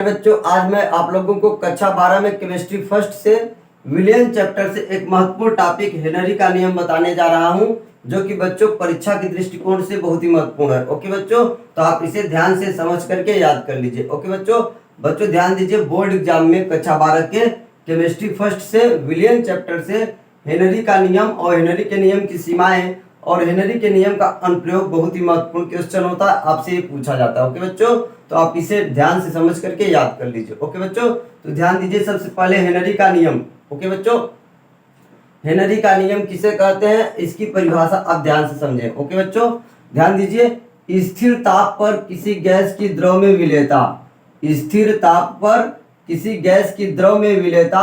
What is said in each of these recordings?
बच्चों, आज मैं आप लोगों को कक्षा 12 में केमिस्ट्री फर्स्ट से विलियन चैप्टर से एक महत्वपूर्ण टॉपिक हेनरी का नियम बताने जा रहा हूं, जो कि बच्चों परीक्षा के दृष्टिकोण से बहुत ही महत्वपूर्ण है। ओके बच्चों, तो आप इसे ध्यान से समझ करके याद कर लीजिए। ओके बच्चों ध्यान दीजिए, बोर्ड एग्जाम में कक्षा 12 के केमिस्ट्री फर्स्ट से विलियन चैप्टर से हेनरी का नियम और हेनरी के नियम की सीमाएं और हेनरी के नियम का अनुप्रयोग बहुत ही महत्वपूर्ण क्वेश्चन होता है, आपसे ये पूछा जाता है। ओके बच्चों, तो आप इसे ध्यान से समझ करके याद कर लीजिए। ओके बच्चों, तो ध्यान दीजिए, सबसे पहले हेनरी का नियम। ओके बच्चों, हेनरी का नियम किसे कहते हैं, इसकी परिभाषा आप ध्यान से समझें। ओके बच्चों, ध्यान दीजिए, स्थिर ताप पर किसी गैस की द्रव में विलेयता, स्थिर ताप पर किसी गैस की द्रव में विलेयता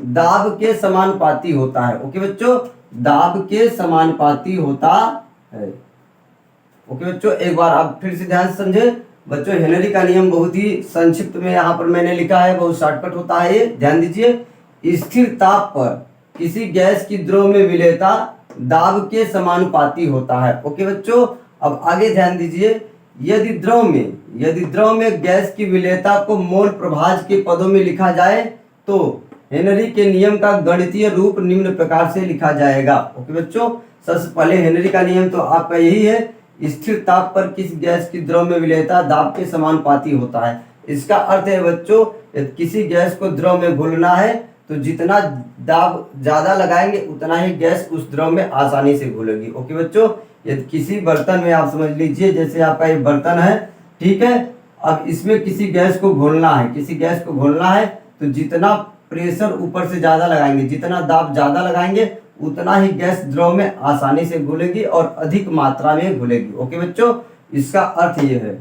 दाब के समानुपाती होता है। ओके बच्चों, दाब के समानुपाती होता है। ओके बच्चों, एक बार आप फिर से ध्यान से समझे। बच्चों, हेनरी का नियम बहुत ही संक्षिप्त में यहाँ पर मैंने लिखा है, बहुत शॉर्टकट होता है ये। ध्यान दीजिए, स्थिर ताप पर किसी गैस की द्रव में विलेयता दाब के समानुपाती होता है। ओके बच्चों, अब आगे ध्यान दीजिए, यदि द्रव में गैस की विलेयता को मोल प्रभाज के पदों में लिखा जाए तो हेनरी के नियम का गणितीय रूप निम्न प्रकार से लिखा जाएगा। ओके बच्चों, सबसे पहले हेनरी का नियम तो आपका यही है, स्थिर ताप पर किसी गैस की द्रव में विलेयता दाब के समानुपाती होता है। इसका अर्थ है बच्चों, यदि किसी गैस को द्रव में घोलना है तो जितना दाब ज्यादा लगाएंगे उतना ही गैस उस द्रव में आसानी से घुलेगी। ओके बच्चों, यदि किसी बर्तन में आप समझ लीजिए, जैसे आपका ये बर्तन है, ठीक है, अब इसमें किसी गैस को घोलना है, तो जितना प्रेशर ऊपर से ज्यादा लगाएंगे, जितना दाब ज्यादा लगाएंगे उतना ही गैस द्रव में आसानी से घुलेगी और अधिक मात्रा में घुलेगी। ओके बच्चों, इसका अर्थ ये है,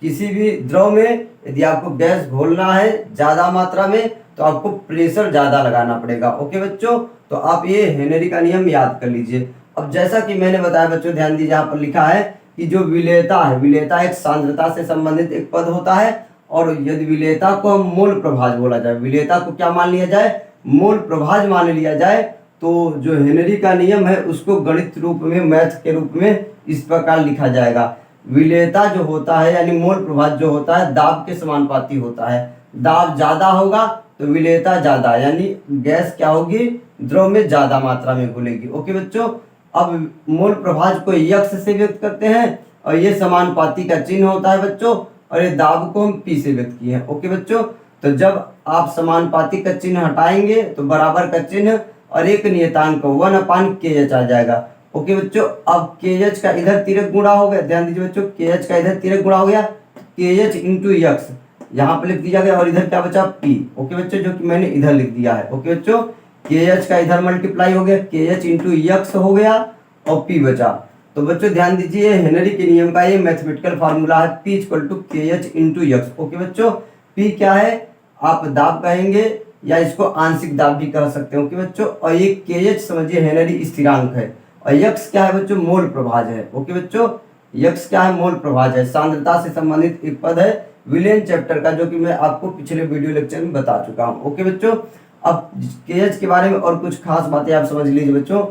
किसी भी द्रव में यदि आपको गैस घोलना है ज्यादा मात्रा में तो आपको प्रेशर ज्यादा लगाना पड़ेगा। ओके बच्चों, तो आप ये हेनरी का नियम याद कर लीजिए। अब जैसा कि मैंने बताया बच्चों, ध्यान दीजिए, यहाँ पर लिखा है कि जो विलेयता है, विलेयता एक सांद्रता से संबंधित एक पद होता है, और यदि विलेयता को हम मोल प्रभाज बोला जाए, विलेयता को क्या मान लिया जाए, मोल प्रभाज मान लिया जाए, तो जो हेनरी का नियम है उसको गणित रूप में, मैथ के रूप में इस प्रकार लिखा जाएगा। विलेयता जो होता है यानी मोल प्रभाज जो होता है दाब के समानुपाती होता है। दाब ज्यादा होगा तो विलेयता ज्यादा, यानी गैस क्या होगी, द्रव में ज्यादा मात्रा में घुलेगी। ओके बच्चों, अब मोल प्रभाज को यक्स से व्यक्त करते हैं और ये समानुपाती का चिन्ह होता है बच्चों, और ये दाब को हम पी से व्यक्त किए हैं। ओके बच्चों, तो जब आप समानुपाती का चिन्ह हटाएंगे तो बराबर का चिन्ह और एक नियतांक 1/kh आ जाएगा। ओके बच्चों, अब kh का इधर तिर्यक गुणा हो गया, ध्यान दीजिए बच्चों, kh का इधर तिर्यक गुणा हो गया, kh इंटू यक्स यहाँ पे लिख दिया गया, और इधर क्या बचा, p। ओके बच्चों, जो कि मैंने इधर लिख दिया है। ओके बच्चों, kh का इधर मल्टीप्लाई हो गया, kh इंटू यक्स हो गया और p बचा। तो बच्चों ध्यान दीजिए, हेनरी के नियम का ये मैथमेटिकल फार्मूला है, p equal to kh into यक्स। ओके बच्चों, p क्या है, आप दाब कहेंगे या इसको आंशिक दाब भी कह सकते हैं। ओके बच्चों, और ये kh समझिए हेनरी स्थिरांक है, और यक्स क्या है बच्चों, मोल प्रभाज है। ओके बच्चों, यक्स क्या है, मोल प्रभाज है, सांद्रता से संबंधित एक पद है विलियन चैप्टर का, जो कि मैं आपको पिछले वीडियो लेक्चर में बता चुका हूँ। ओके बच्चों, अब kh के बारे में और कुछ खास बातें आप समझ लीजिए बच्चों।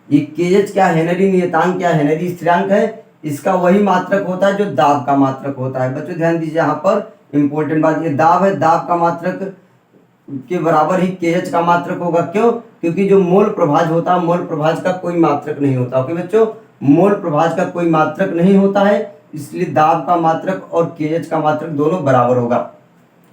ये kh क्या, हेनरी नियतांक क्या, हेनरी स्थिरांक है, इसका वही मात्रक होता है जो दाब का मात्रक होता है। बच्चों ध्यान दीजिए, यहाँ पर इंपॉर्टेंट बात, ये दाब है, दाब का मात्रक के बराबर ही kh का मात्रक होगा। क्यों, क्योंकि जो मोल प्रभाज होता है, मोल प्रभाज का कोई मात्रक नहीं होता। ओके बच्चों, मोल प्रभाज का कोई मात्रक नहीं होता है, इसलिए दाब का मात्रक और kh का मात्रक दोनों बराबर होगा।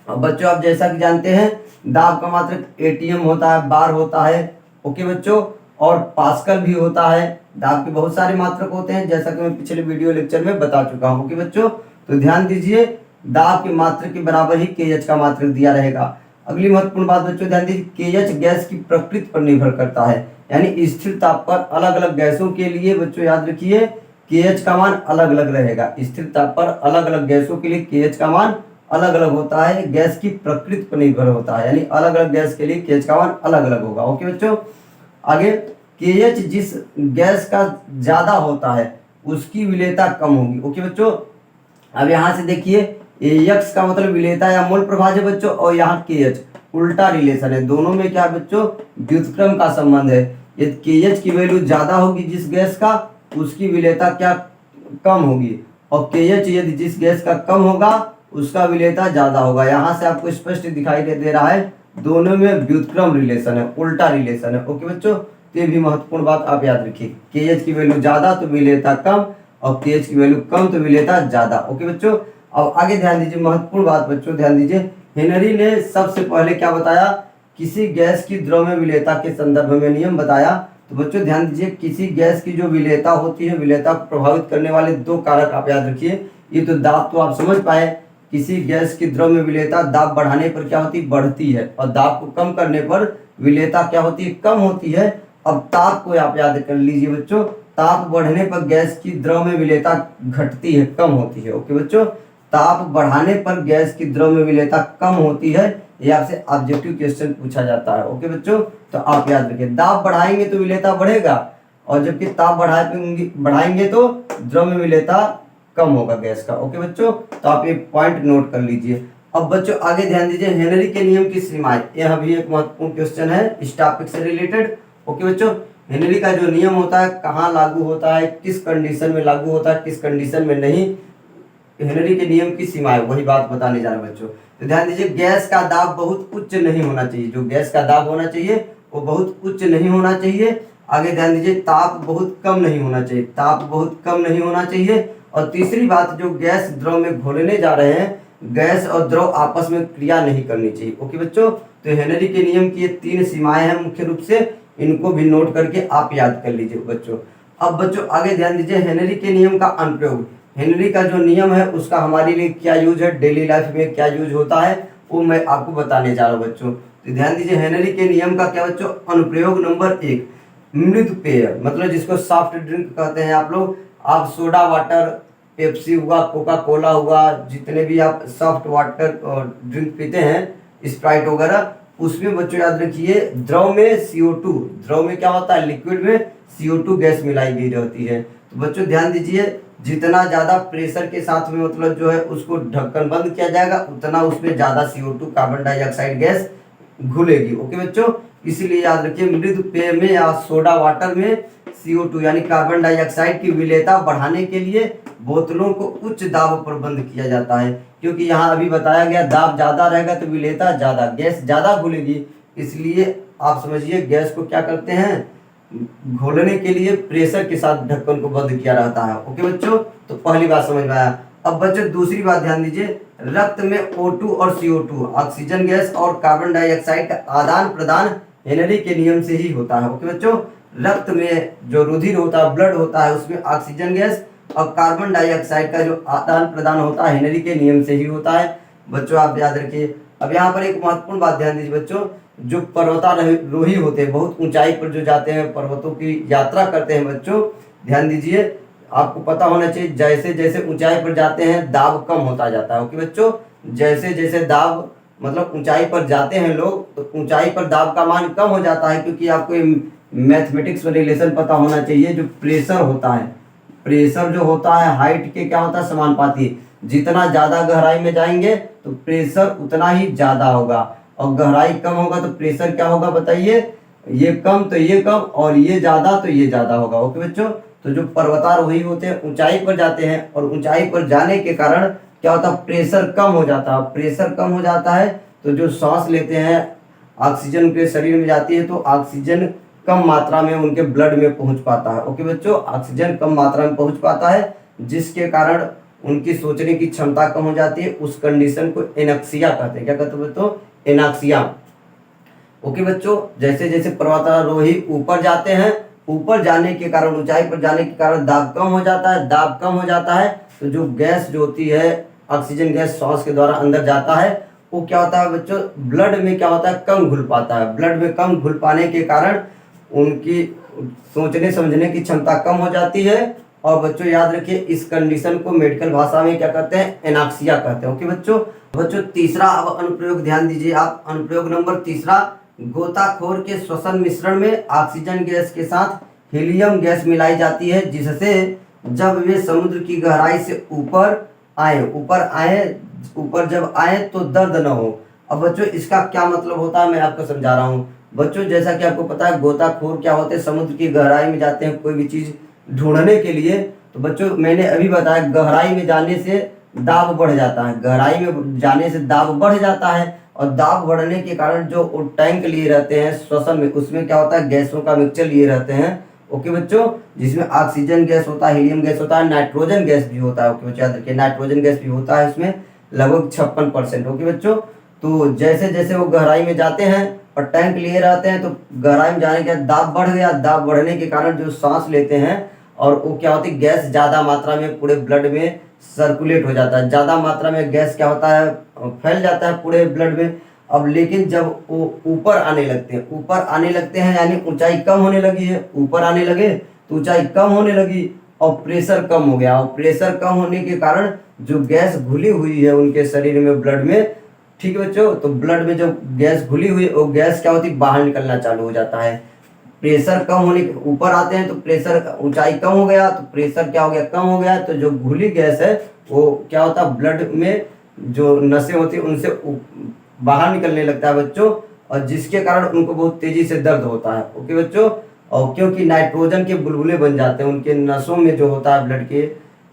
अब बच्चों, आप जैसा कि जानते हैं, दाब का मात्रक एटीएम होता है, बार होता है। ओके बच्चों, और पास्कल भी होता है। दाब के बहुत सारे मात्रक होते हैं, जैसा कि मैं पिछले वीडियो लेक्चर में बता चुका हूँ। ओके बच्चों, तो ध्यान दीजिए, दाब के मात्रक के बराबर ही kh का मात्रक दिया रहेगा। अगली महत्वपूर्ण बात बच्चों, ध्यान दीजिए, kh गैस की प्रकृति पर निर्भर करता है, यानी स्थिर ताप पर अलग अलग गैसों के लिए बच्चों याद रखिए kh का मान अलग अलग रहेगा। स्थिर ताप पर अलग अलग गैसों के लिए kh का मान अलग अलग होता है, गैस की प्रकृति पर निर्भर होता है, यानी अलग अलग गैस के लिए kh का मान अलग अलग होगा। ओके बच्चों, आगे, kh जिस गैस का ज्यादा होता है उसकी विलेयता कम होगी। ओके बच्चों, अब यहाँ से देखिए, यक्स का मतलब विलेयता या मोल प्रभाज है बच्चों, और यहाँ kh उल्टा रिलेशन है, दोनों में क्या बच्चों, व्युत्क्रम का संबंध है। यदि kh की वैल्यू ज्यादा होगी जिस गैस का, उसकी विलेयता क्या, कम होगी, और kh यदि जिस गैस का कम होगा उसका विलेयता ज्यादा होगा। यहाँ से आपको स्पष्ट दिखाई दे रहा है दोनों में व्युत्क्रम रिलेशन है, उल्टा रिलेशन है। ओके बच्चों, तो ये भी महत्वपूर्ण बात आप याद रखिए। KH की वैल्यू ज्यादा तो विलेयता कम, और KH की वैल्यू कम तो विलेयता ज्यादा। ओके बच्चों, अब आगे ध्यान दीजिए, महत्वपूर्ण बात बच्चों ध्यान दीजिए। हेनरी ने सबसे पहले क्या बताया, किसी गैस की द्रव्य विलेयता के संदर्भ में नियम बताया। तो बच्चों ध्यान दीजिए, किसी गैस की जो विलेयता होती है, विलेयता को प्रभावित करने वाले दो कारक आप याद रखिए। ये तो दाब तो आप समझ पाए, किसी गैस की द्रव्य विलेयता दाब बढ़ाने पर क्या होती, बढ़ती है, और दाब को कम करने पर विलेयता क्या होती है, कम होती है। अब ताप को आप याद कर लीजिए बच्चों, ताप बढ़ने पर गैस की द्रव्य विलेयता घटती है, कम होती है। ओके बच्चों, ताप बढ़ाने पर गैस की द्रव्य विलेयता कम होती है, ये आपसे ऑब्जेक्टिव क्वेश्चन पूछा जाता है। ओके बच्चों, तो आप याद रखिए, दाब बढ़ाएंगे तो विलेयता बढ़ेगा, और जबकि ताप बढ़ाएंगे तो द्रव्य विलेयता कम होगा गैस का। ओके बच्चों, तो आप ये पॉइंट नोट कर लीजिए। अब बच्चों आगे ध्यान दीजिए, हेनरी के नियम की सीमाएं, यह भी एक महत्वपूर्ण क्वेश्चन है इस टॉपिक से रिलेटेड। ओके बच्चों, हेनरी का जो नियम होता है कहाँ लागू होता है, किस कंडीशन में लागू होता है, किस कंडीशन में नहीं, हेनरी के नियम की सीमाएं, वही बात बताने जा रहे हैं बच्चों। तो ध्यान दीजिए, गैस का दाब बहुत उच्च नहीं होना चाहिए, जो गैस का दाब होना चाहिए वो बहुत उच्च नहीं होना चाहिए। आगे ध्यान दीजिए, ताप बहुत कम नहीं होना चाहिए, ताप बहुत कम नहीं होना चाहिए। और तीसरी बात, जो गैस द्रव में घोलने जा रहे हैं, गैस और द्रव आपस में क्रिया नहीं करनी चाहिए। ओके बच्चों, तो हेनरी के नियम की ये 3 सीमाएं हैं मुख्य रूप से, इनको भी नोट करके आप याद कर लीजिए बच्चों। अब बच्चों आगे ध्यान दीजिए, हेनरी के नियम का अनुप्रयोग, हेनरी का जो नियम है उसका हमारे लिए क्या यूज है, डेली लाइफ में क्या यूज होता है, वो मैं आपको बताने जा रहा हूँ बच्चों। तो ध्यान दीजिए, हेनरी के नियम का क्या बच्चों, अनुप्रयोग नंबर 1, मृदु पेय, मतलब जिसको सॉफ्ट ड्रिंक कहते हैं आप लोग, आप सोडा वाटर, पेप्सी हुआ, कोका कोला हुआ, जितने भी आप सॉफ्ट वाटर ड्रिंक पीते हैं, स्प्राइट वगैरह, उसमें बच्चों याद रखिए, द्रव में CO2, द्रव में क्या होता है, लिक्विड में CO2 गैस मिलाई गई रहती है। तो बच्चों ध्यान दीजिए, जितना ज्यादा प्रेशर के साथ में मतलब जो है उसको ढक्कन बंद किया जाएगा, उतना उसमें ज्यादा CO2 कार्बन डाइऑक्साइड गैस घुलेगी। ओके बच्चों, इसीलिए याद रखिए, मृदु पेय में या सोडा वाटर में CO2 यानी कार्बन डाइऑक्साइड की विलेयता बढ़ाने के लिए बोतलों को उच्च दाब पर बंद किया जाता है, क्योंकि यहाँ अभी बताया गया दाब ज्यादा रहेगा तो विलेयता ज्यादा, गैस ज्यादा घुलेगी। इसलिए आप समझिए, गैस को क्या करते हैं, घोलने के लिए प्रेशर के साथ ढक्कन को बंद किया रहता है। ओके बच्चों, तो पहली बात समझ में आया। अब बच्चों दूसरी बात ध्यान दीजिए, रक्त में O2 और CO2 ऑक्सीजन गैस और कार्बन डाइऑक्साइड का आदान प्रदान हेनरी के नियम से ही होता है। ओके बच्चों, रक्त में जो रुधिर होता है, ब्लड होता है, उसमें ऑक्सीजन गैस और कार्बन डाइऑक्साइड का जो आदान प्रदान होता है हेनरी के नियम से ही होता है। बच्चों आप याद रखिए। अब यहाँ पर एक महत्वपूर्ण बात ध्यान दीजिए बच्चों, जो पर्वतारोही होते हैं, बहुत ऊंचाई पर जो जाते हैं, पर्वतों की यात्रा करते हैं बच्चों, ध्यान दीजिए, आपको पता होना चाहिए, जैसे जैसे ऊंचाई पर जाते हैं दाब कम होता जाता है। ओके बच्चों, जैसे जैसे दाब मतलब ऊंचाई पर जाते हैं लोग, तो ऊंचाई पर दाब का मान कम हो जाता है, क्योंकि आपको मैथमेटिक्स में रिलेशन पता होना चाहिए। जो प्रेशर होता है, प्रेशर जो होता है हाइट के क्या होता है, समानुपाती, जितना ज्यादा गहराई में जाएंगे तो प्रेशर उतना ही ज्यादा होगा, और गहराई कम होगा तो प्रेशर क्या होगा बताइए, ये कम तो ये कम, और ये ज्यादा तो ये ज्यादा होगा। ओके बच्चों, तो जो पर्वतारोही होते हैं ऊंचाई पर जाते हैं, और ऊंचाई पर जाने के कारण क्या होता है, प्रेशर कम हो जाता है, प्रेशर कम हो जाता है तो जो सांस लेते हैं ऑक्सीजन उनके शरीर में जाती है, तो ऑक्सीजन कम मात्रा में उनके ब्लड में पहुंच पाता है। ओके बच्चों, ऑक्सीजन कम मात्रा में पहुंच पाता है, जिसके कारण उनकी सोचने की क्षमता कम हो जाती है। उस कंडीशन को एनक्सिया कहते हैं। क्या कहते हैं बच्चों, एनक्सिया। ओके बच्चों, जैसे जैसे पर्वतारोही ऊपर जाते हैं, ऊपर जाने के कारण, ऊंचाई पर जाने के कारण दाब कम हो जाता है, दाब कम हो जाता है तो जो गैस जो होती है, ऑक्सीजन गैस सांस के द्वारा अंदर जाता है, वो क्या होता है बच्चों, ब्लड में क्या होता है, कम घुल पाता है। ब्लड में कम घुल पाने के कारण उनकी सोचने समझने की क्षमता कम हो जाती है। और बच्चों याद रखिए, इस कंडीशन को मेडिकल भाषा में क्या कहते हैं, एनाक्सिया कहते हैं। ओके बच्चों तीसरा अब अनुप्रयोग ध्यान दीजिए आप, अनुप्रयोग नंबर तीसरा, गोताखोर के श्वसन मिश्रण में ऑक्सीजन गैस के साथ हीलियम गैस मिलाई जाती है, जिससे जब वे समुद्र की गहराई से ऊपर जब आए तो दर्द न हो। अब बच्चों इसका क्या मतलब होता है, मैं आपको समझा रहा हूँ। बच्चों जैसा कि आपको पता है, गोताखोर क्या होते हैं, समुद्र की गहराई में जाते हैं कोई भी चीज ढूंढने के लिए। तो बच्चों मैंने अभी बताया, गहराई में जाने से दाब बढ़ जाता है, गहराई में जाने से दाब बढ़ जाता है, और दाब बढ़ने के कारण जो वो टैंक लिए रहते हैं श्वसन में, उसमें क्या होता है, गैसों का मिक्सचर लिए रहते हैं। ओके बच्चों, जिसमें ऑक्सीजन गैस होता है, हीलियम गैस होता है, नाइट्रोजन गैस भी होता है। ओके बच्चों, याद रखिए नाइट्रोजन गैस भी होता है इसमें लगभग 56%। ओके बच्चों, तो जैसे जैसे वो गहराई में जाते हैं और टैंक लिए रहते हैं, तो गहराई में जाने के बाद दाब बढ़ गया, दाब बढ़ने के कारण जो सांस लेते हैं और वो क्या होती है, गैस ज़्यादा मात्रा में पूरे ब्लड में सर्कुलेट हो जाता है, ज़्यादा मात्रा में गैस क्या होता है, फैल जाता है पूरे ब्लड में। अब लेकिन जब वो ऊपर आने लगते हैं, ऊपर आने लगते हैं यानी ऊंचाई कम होने लगी है, ऊपर आने लगे तो ऊंचाई कम होने लगी और प्रेशर कम हो गया, और प्रेशर कम होने के कारण जो गैस घुली हुई है उनके शरीर में, ब्लड में, ठीक है बच्चों, तो ब्लड में जो गैस घुली हुई है वो गैस क्या होती है, बाहर निकलना चालू हो जाता है। प्रेशर कम होने के ऊपर आते हैं तो प्रेशर, ऊंचाई कम हो गया तो प्रेशर क्या हो गया, कम हो गया, तो जो घुली गैस है वो क्या होता है, ब्लड में जो नसें होती है उनसे बाहर निकलने लगता है बच्चों, और जिसके कारण उनको बहुत तेजी से दर्द होता है। ओके बच्चों, और क्योंकि नाइट्रोजन के बुलबुले बन जाते हैं उनके नसों में, जो होता है ब्लड के,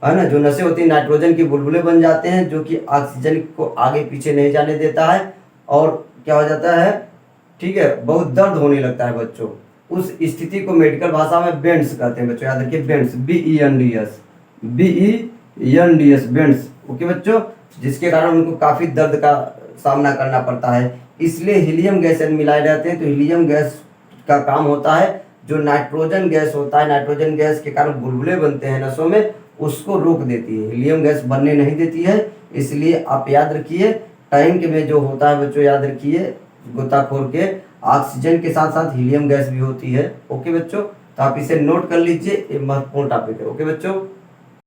है ना, जो नसें होती है नाइट्रोजन के बुलबुले बन जाते हैं, जो कि ऑक्सीजन को आगे पीछे नहीं जाने देता है, और क्या हो जाता है, ठीक है, बहुत दर्द होने लगता है बच्चों। उस स्थिति को मेडिकल भाषा में बेंड्स कहते हैं बच्चों, याद रखिए bends, BENDS, BENDS, bends. Okay बच्चों, जिसके कारण उनको काफी दर्द का सामना करना पड़ता है। इसलिए हीलियम गैस मिलाए रहते हैं, तो हीलियम गैस का काम होता है जो नाइट्रोजन गैस होता है, नाइट्रोजन गैस के कारण बुलबुले बनते हैं नसों में, उसको रोक देती है, हीलियम गैस बनने नहीं देती है। इसलिए आप याद रखिए, टैंक में जो होता है बच्चों, याद रखिए गोताखोर के, ऑक्सीजन के साथ साथ हीलियम गैस भी होती है। ओके बच्चों, तो आप इसे नोट कर लीजिए, ये महत्वपूर्ण टॉपिक है। ओके बच्चों।